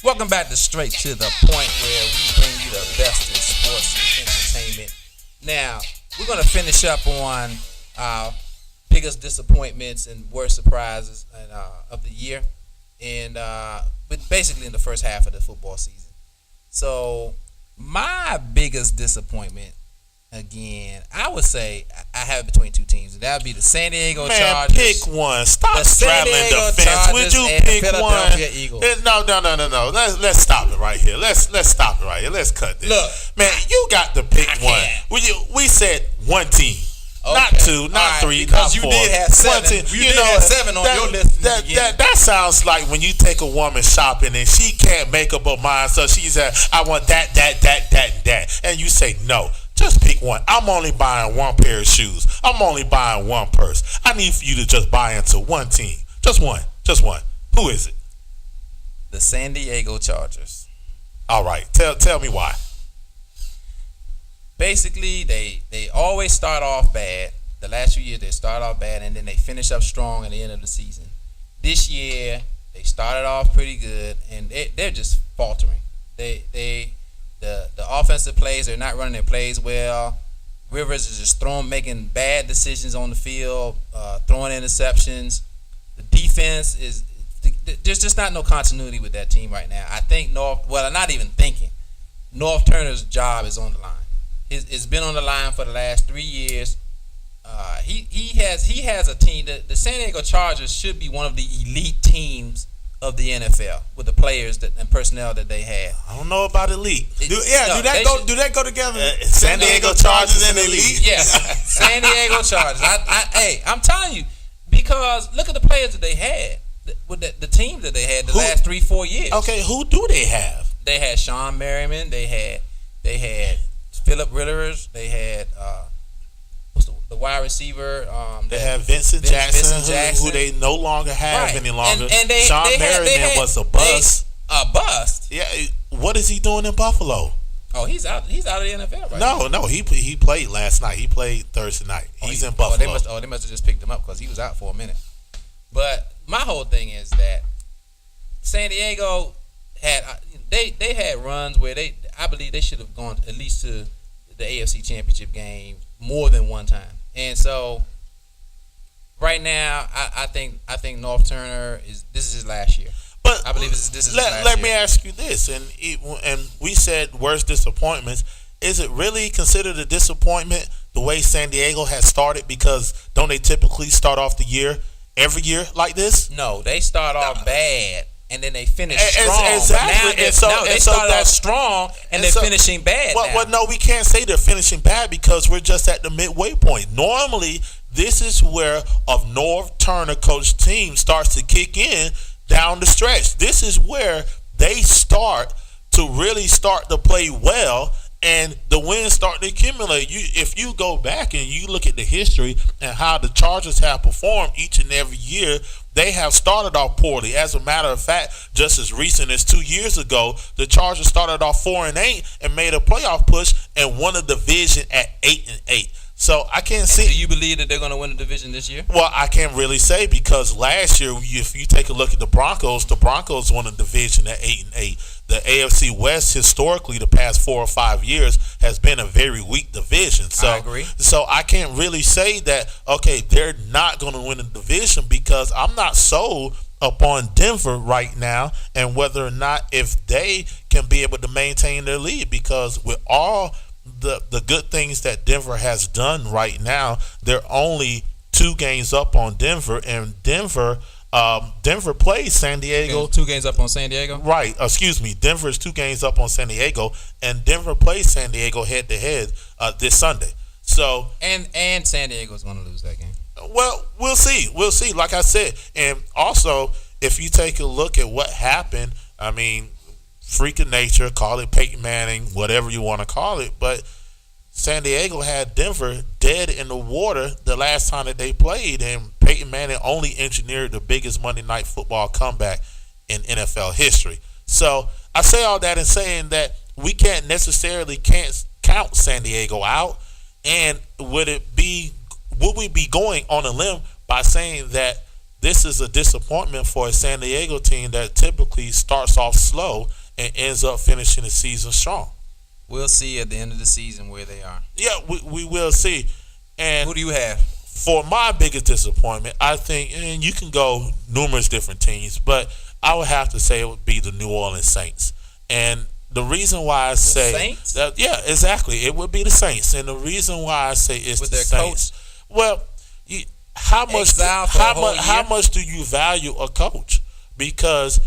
Welcome back to Straight to the Point, where we bring you the best in sports and entertainment. Now, we're going to finish up on our biggest disappointments and worst surprises of the year, and but basically in the first half of the football season. So, my biggest disappointment, again, I would say I have it between two teams, and that would be the San Diego Chargers. Pick one. Stop straddling the fence. Would you pick one? Eagles. No. Let's stop it right here. Let's stop it right here. Let's cut this. Look, man, you got to pick one. We said one team. Okay. Not two, not three, not four. Because you did have seven. You had seven on your list. That sounds like when you take a woman shopping and she can't make up her mind, so she said, I want that, and that. And you say, no, just pick one. I'm only buying one pair of shoes. I'm only buying one purse. I need for you to just buy into one team. Just one. Who is it? The San Diego Chargers. All right. Tell me why. Basically, they always start off bad. The last few years, they start off bad, and then they finish up strong at the end of the season. This year, they started off pretty good, and they're just faltering. The offensive plays, they're not running their plays well. Rivers is just making bad decisions on the field, throwing interceptions. The defense there's just not no continuity with that team right now. I think not even thinking. North Turner's job is on the line. It's been on the line for the last 3 years. He has a team. The San Diego Chargers should be one of the elite teams of the NFL with the players and personnel that they have. I don't know about elite. Do that go together? San Diego Chargers and elite? Yes, San Diego Chargers. I'm telling you, because look at the players that they had with the team that they had the last 3-4 years. Okay, who do they have? They had Sean Merriman. They had Philip Rivers. They had the wide receiver. They have Vincent Jackson, who they no longer have any longer. And Sean Merriman was a bust. A bust? Yeah. What is he doing in Buffalo? Oh, he's out of the NFL right now. No. He played last night. He played Thursday night. He's in Buffalo. They must have just picked him up because he was out for a minute. But my whole thing is that San Diego had they had runs where I believe they should have gone at least to the AFC Championship game more than one time. And so right now I think North Turner this is his last year. But I believe this is his last year. Let me ask you this, and we said worst disappointments. Is it really considered a disappointment the way San Diego has started? Because don't they typically start off the year every year like this? No, they start off bad and then they finish strong. Exactly. They start off strong and they're finishing bad. Well, no, we can't say they're finishing bad because we're just at the midway point. Normally, this is where a North Turner coach team starts to kick in down the stretch. This is where they start to really start to play well, and the wins start to accumulate. If you go back and you look at the history and how the Chargers have performed each and every year, they have started off poorly. As a matter of fact, just as recent as 2 years ago, the Chargers started off 4-8 and made a playoff push and won a division at 8-8. So I can't see. Do you believe that they're going to win the division this year? Well, I can't really say because last year, if you take a look at the Broncos won a division at 8-8. The AFC West historically the past 4 or 5 years has been a very weak division. So I agree. So I can't really say that they're not going to win the division because I'm not sold upon Denver right now and whether or not if they can be able to maintain their lead, because with all the good things that Denver has done right now, they're only 2 games up on Denver, and Denver plays San Diego. 2 games up on San Diego? Right. Excuse me. Denver is 2 games up on San Diego, and Denver plays San Diego head-to-head this Sunday. So and San Diego's going to lose that game. Well, we'll see. We'll see. Like I said, and also if you take a look at what happened, I mean, freak of nature, call it Peyton Manning, whatever you want to call it, but San Diego had Denver dead in the water the last time that they played, and Peyton Manning only engineered the biggest Monday Night Football comeback in NFL history. So I say all that in saying that we can't necessarily count San Diego out, and would we be going on a limb by saying that this is a disappointment for a San Diego team that typically starts off slow and ends up finishing the season strong. We'll see at the end of the season where they are. Yeah, we will see. And who do you have? For my biggest disappointment, I think, and you can go numerous different teams, but I would have to say it would be the New Orleans Saints. And the reason why I say Saints? that, yeah, exactly, it would be the Saints. And the reason why I say it's with the their Saints. coach? Well, how much do you value a coach? Because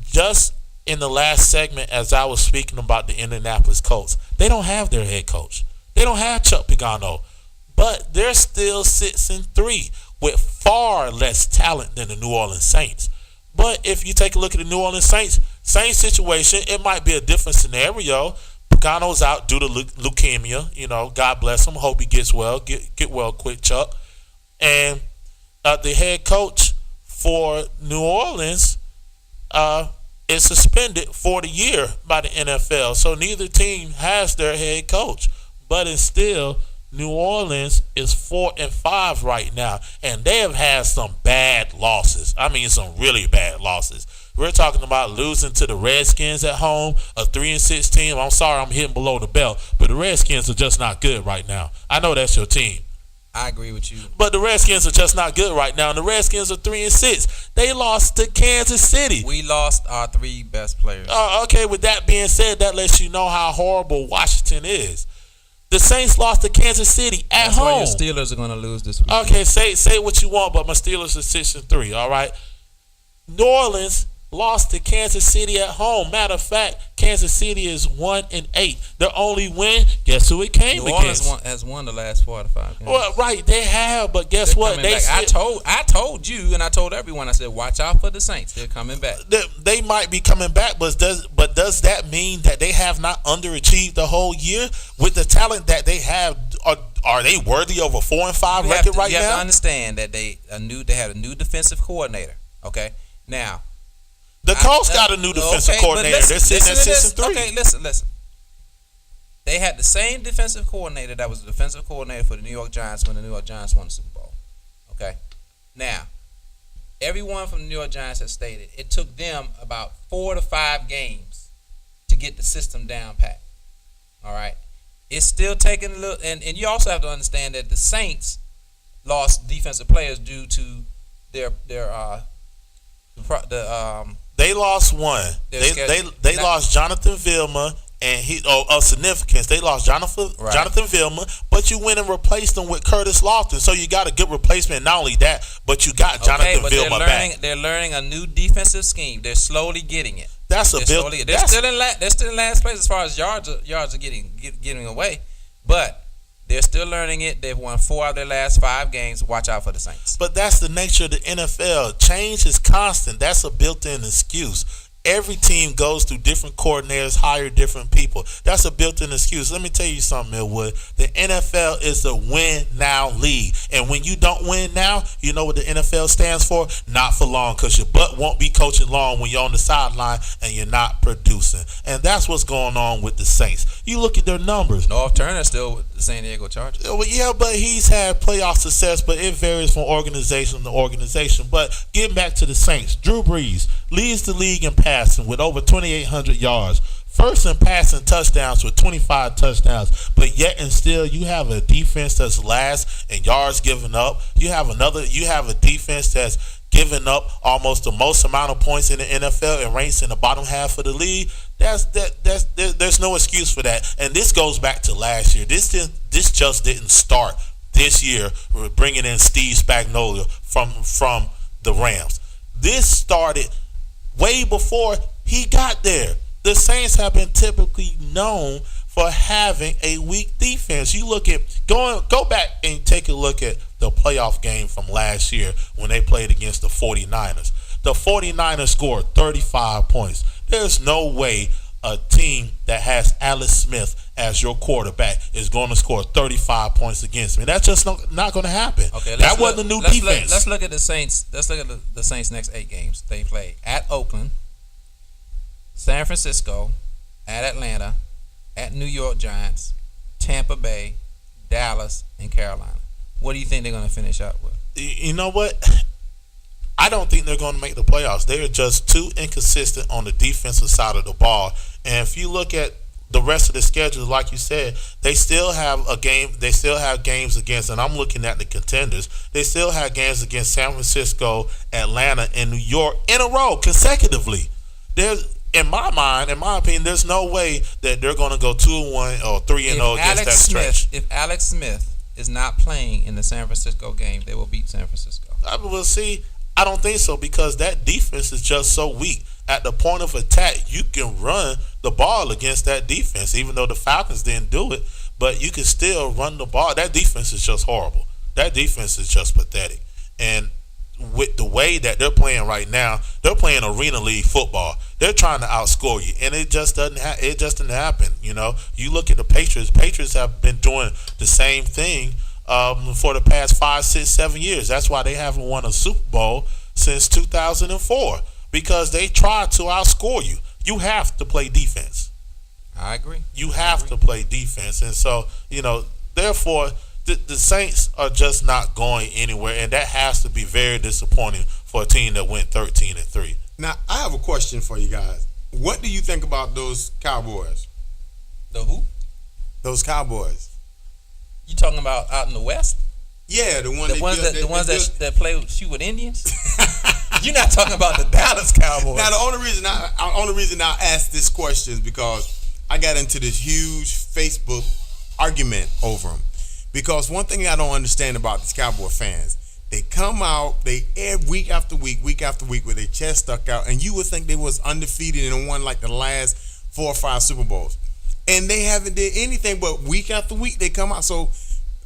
just in the last segment, as I was speaking about the Indianapolis Colts, they don't have their head coach. They don't have Chuck Pagano. But they're still 6-3 with far less talent than the New Orleans Saints. But if you take a look at the New Orleans Saints, same situation, it might be a different scenario. Pagano's out due to leukemia. God bless him. Hope he gets well. Get well quick, Chuck. And the head coach for New Orleans is suspended for the year by the NFL. So neither team has their head coach. But it's still, New Orleans is 4-5 right now, and they have had some bad losses. I mean, some really bad losses. We're talking about losing to the Redskins at home, a 3-6 team. I'm sorry, I'm hitting below the belt, but the Redskins are just not good right now. I know that's your team. I agree with you. But the Redskins are just not good right now, and the Redskins are 3-6. They lost to Kansas City. We lost our 3 best players. Okay, with that being said, that lets you know how horrible Washington is. The Saints lost to Kansas City at That's home. why your Steelers are going to lose this week. Okay, say what you want, but my Steelers are 6-3. All right. New Orleans lost to Kansas City at home. Matter of fact, Kansas City is 1-8. Their only win, guess who it came against? New Orleans has won the last 4 out of 5 games. Well, right, they have, but guess what? I told you, and I told everyone. I said, watch out for the Saints. They're coming back. They might be coming back, but does that mean that they have not underachieved the whole year with the talent that they have? Are they worthy of a 4-5 record right now? You have to understand that they had a new defensive coordinator. Okay, now. The Colts got a new defensive coordinator. They're sitting at 6-3. Okay, listen. They had the same defensive coordinator that was the defensive coordinator for the New York Giants when the New York Giants won the Super Bowl. Okay? Now, everyone from the New York Giants has stated it took them about 4 to 5 games to get the system down pat. All right? It's still taking a little, and you also have to understand that the Saints lost defensive players due to They lost one. They lost Jonathan Vilma, and of significance. They lost Jonathan Vilma, but you went and replaced them with Curtis Lofton. So you got a good replacement. Not only that, but you got Jonathan Vilma back. They're learning a new defensive scheme. They're slowly getting it. They're still in last place as far as yards are getting away, but they're still learning it. They've won 4 out of their last 5 games. Watch out for the Saints. But that's the nature of the NFL. Change is constant. That's a built-in excuse. Every team goes through different coordinators, hire different people. That's a built-in excuse. Let me tell you something, Millwood. The NFL is a win-now league. And when you don't win now, you know what the NFL stands for? Not for long, because your butt won't be coaching long when you're on the sideline and you're not producing. And that's what's going on with the Saints. You look at their numbers. North Turner's still with the San Diego Chargers. Well, yeah, but he's had playoff success, but it varies from organization to organization. But getting back to the Saints, Drew Brees leads the league in passing with over 2,800 yards. First in passing touchdowns with 25 touchdowns. But yet and still, you have a defense that's last in yards given up. You have a defense that's given up almost the most amount of points in the NFL and ranks in the bottom half of the league. There's no excuse for that. And this goes back to last year. This just didn't start this year with bringing in Steve Spagnuolo from the Rams. This started way before he got there. The Saints have been typically known for having a weak defense. You look at go back and take a look at the playoff game from last year when they played against the 49ers. The 49ers scored 35 points. There's no way a team that has Alex Smith as your quarterback is going to score 35 points against me. That's just not going to happen. Okay, that wasn't a new defense. Let's look at the Saints. Let's look at the Saints' next 8 games. They play at Oakland, San Francisco, at Atlanta, at New York Giants, Tampa Bay, Dallas, and Carolina. What do you think they're going to finish out with? You know what? I don't think they're going to make the playoffs. They are just too inconsistent on the defensive side of the ball. And if you look at the rest of the schedule, like you said, they still have a game. They still have games against, and I'm looking at the contenders. They still have games against San Francisco, Atlanta, and New York in a row consecutively. There's, in my mind, in my opinion, there's no way that they're going to go 2-1 or 3-0 against that stretch. If Alex Smith is not playing in the San Francisco game, they will beat San Francisco. I will see. I don't think so because that defense is just so weak. At the point of attack, you can run the ball against that defense, even though the Falcons didn't do it. But you can still run the ball. That defense is just horrible. That defense is just pathetic. And with the way that they're playing right now, they're playing arena league football. They're trying to outscore you, and it just doesn't. It just didn't happen. You know, you look at the Patriots. Patriots have been doing the same thing for the past 5, 6, 7 years. That's why they haven't won a Super Bowl since 2004. Because they try to outscore you. You have to play defense. I agree. You have to play defense. And so, therefore, the Saints are just not going anywhere. And that has to be very disappointing for a team that went 13-3. Now, I have a question for you guys. What do you think about those Cowboys? The who? Those Cowboys. You talking about out in the West? Yeah, the ones that play shoot with Indians. You're not talking about the Dallas Cowboys. Now, the only reason I asked this question is because I got into this huge Facebook argument over them. Because one thing I don't understand about these Cowboy fans, they come out, week after week with their chest stuck out, and you would think they was undefeated and won like the last 4 or 5 Super Bowls, and they haven't did anything but week after week they come out. So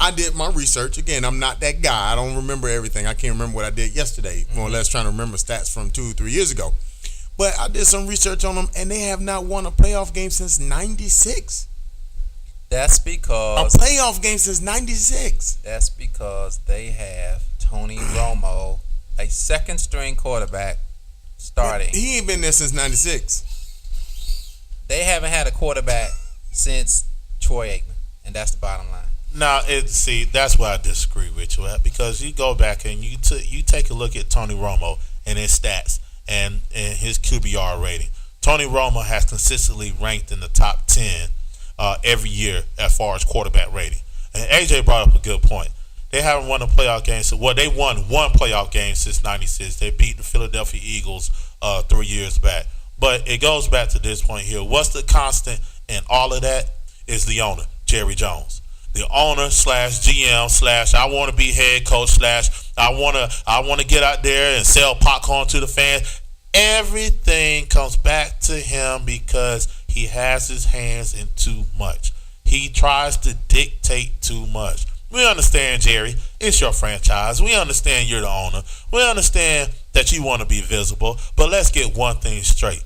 I did my research. Again, I'm not that guy. I don't remember everything. I can't remember what I did yesterday, more or less trying to remember stats from 2 or 3 years ago. But I did some research on them, and they have not won a playoff game since '96. That's because a playoff game since '96. That's because they have Tony Romo, a second-string quarterback, starting. But he ain't been there since '96. They haven't had a quarterback since Troy Aikman, and that's the bottom line. Now, that's why I disagree with you at, because you go back and you take a look at Tony Romo and his stats and his QBR rating. Tony Romo has consistently ranked in the top 10 every year as far as quarterback rating. And AJ brought up a good point. They haven't won a playoff game. They won one playoff game since '96. They beat the Philadelphia Eagles 3 years back. But it goes back to this point here. What's the constant in all of that is the owner, Jerry Jones. The owner / GM / I want to be head coach / I want to get out there and sell popcorn to the fans. Everything comes back to him because he has his hands in too much. He tries to dictate too much. We understand, Jerry. It's your franchise. We understand you're the owner. We understand that you want to be visible. But let's get one thing straight.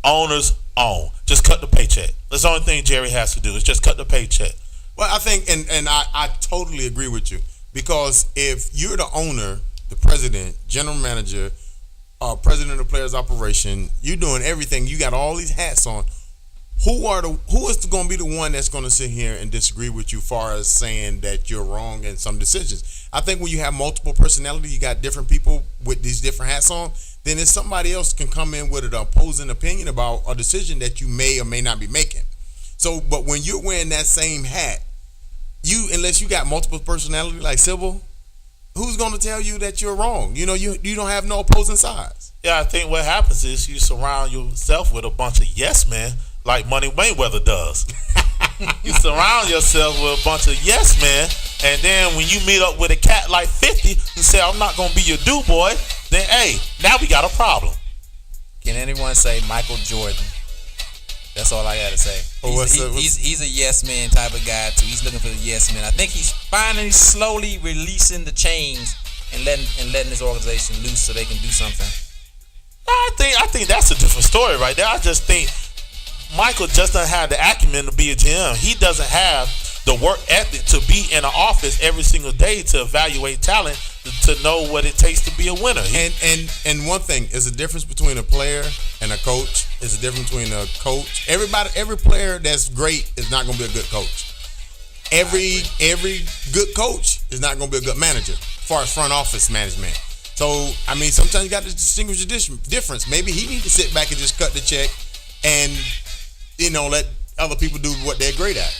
Owners own. Just cut the paycheck. That's the only thing Jerry has to do is just cut the paycheck. Well, I think, and I totally agree with you, because if you're the owner, the president, general manager, president of players operation, you're doing everything. You got all these hats on. Who is going to be the one that's going to sit here and disagree with you, far as saying that you're wrong in some decisions? I think when you have multiple personality, you got different people with these different hats on, then if somebody else can come in with an opposing opinion about a decision that you may or may not be making. So, but when you're wearing that same hat, unless you got multiple personality like Sybil, who's going to tell you that you're wrong? You don't have no opposing sides. Yeah, I think what happens is you surround yourself with a bunch of yes men, like Money Mayweather does. You surround yourself with a bunch of yes men, and then when you meet up with a cat like 50 who say, I'm not going to be your dude boy, then hey, now we got a problem. Can anyone say Michael Jordan? That's all I got to say. He's a yes man type of guy too. He's looking for the yes man. I think he's finally slowly releasing the chains and letting his organization loose so they can do something. I think that's a different story right there. I just think Michael just doesn't have the acumen to be a GM. He doesn't have the work ethic to be in an office every single day to evaluate talent, to know what it takes to be a winner. And one thing is the difference between a player and a coach. Is the difference between a coach. Every player that's great is not going to be a good coach. Every good coach is not going to be a good manager, as far as front office management. So I mean, sometimes you got to distinguish the difference. Maybe he need to sit back and just cut the check, and let other people do what they're great at.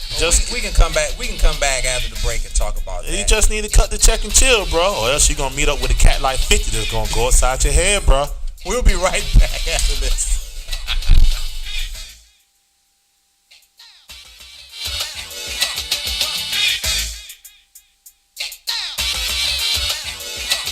We can come back. We can come back after the break and talk about that. You just need to cut the check and chill, bro, or else you're gonna meet up with a cat like 50 that's gonna go inside your head, bro. We'll be right back after this.